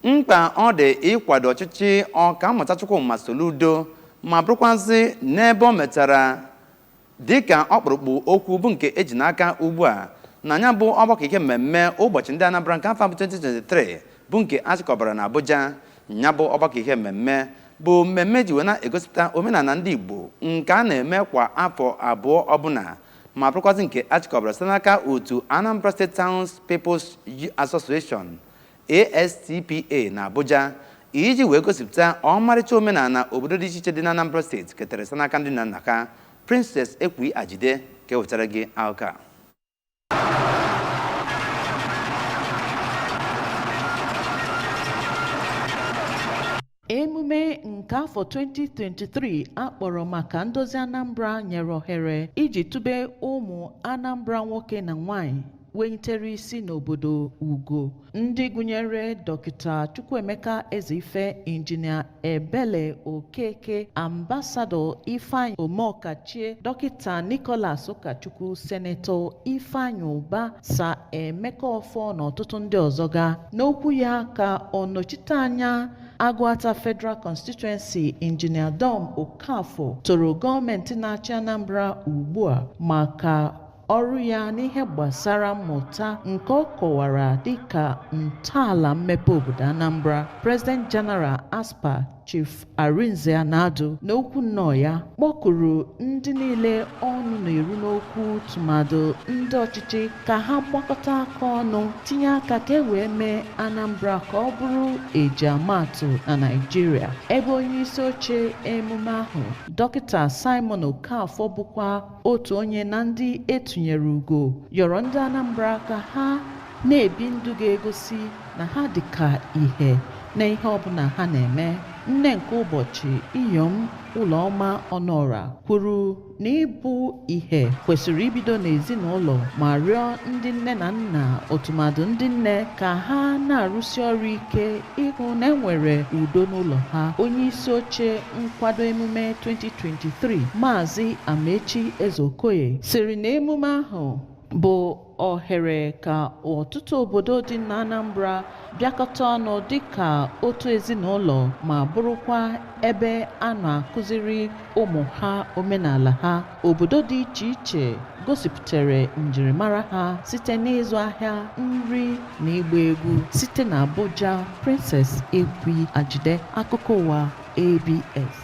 mkpa ọ dị ịkwado ọchịchị Ọkammụta Chukwuma Soludo ma bụrụkwazị n'ebe ọ metara dịka ọkpụrụkpụ okwu bụ nke eji n'aka ugbu a na ya bụ ọgbakọ ihe mmemme ụbọchị ndị Anambra nke afọ 2023 bụ nke achịkọbara na Abuja. Ya bụ ọgbakọ ihe mmemme bụ mmemme ji wee na-egosipụta omenala ndị Igbo nke a na-eme kwa afọ abụọ ọbụla ma bụrụkwazị nke achịkọbara site n'aka otu Anambra State Towns People's Association ASTPA na Abuja iji wee gosipụta ọmarịcha omenala obodo dị iche iche dị na Anambra steeti ketere site n'aka ndị nna nna ha. Princess Ekwi Ajide ka wetara gị akụkọ. Emume nke afọ 2023 akpọrọ maka ndozi Anambra nyere ohere iji tụbe ụmụ Anambra nwoke na nwanyị wenyitere isi n'obodo ugo ndị gụnyere Dọkịta Chukwuemeka Ezeife, Injinia Ebele Okeke, Ambasadọ Ifeanyi Omeọkachie, Dọkịta Nicholas Ụkachukwu, Senetọ Ifeanyi Ụba, Sa Emeka Ọfọ na ọtụtụ ndị ọzọ ga. N'okwu ya ka ọnọchiteanya Agụata Federal Constituency Injinia Dom Okafọ toro gọọmenti na-achị Anambra ugbu a maka ọrụ ya n'ihe gbasara mmụta nke ọ kọwara dịka ntọala mmepe obodo Anambra. President General ASPA Chief Arinze Anadu n'okwu nnọọ ya kpọkuru ndị niile ọnụ na-eru n'okwu tụmadụ ndị ọchịchị ka ha gbakọta aka ọnụ tinye aka ka e wee mee Anambra ka ọ bụrụ ejiamatụ na Naịjirịa. Ebe onye isi oche emume ahụ Dọkịta Simon Okafọ bụkwa otu onye na ndị etụnyere ugo yọrọ ndị Anambra ka ha na-ebi ndụ ga-egosi na ha dịka ihe na ihe ọbụla ha na-eme. Nne nke ụbọchị Iyom Ụlọma Ọnọra kwuru na ịbụ ihe kwesịrị ibido n'ezinụlọ ma rịọ ndị nne na nna otumadụ ndị nne ka ha na-arụsi ọrụ ike ịhụ na enwere udo n'ụlọ ha. Onye isi oche nkwado emume 2023 Maazị Amechi Ezeokoye sịrị na emume ahụ bụ ohere ka ọtụtụ obodo dị na Anambra bịakọta ọnụ dịka otu ezinụlọ ma bụrụkwa ebe a na-akụziri ụmụ ha omenala ha. Obodo dị iche iche gosipụtara njirimara ha site n'ịzụ ahịa, nri na ịgba egwu. Site na Abuja, Princess Ekwi Ajide, akụkọ ụwa ABS.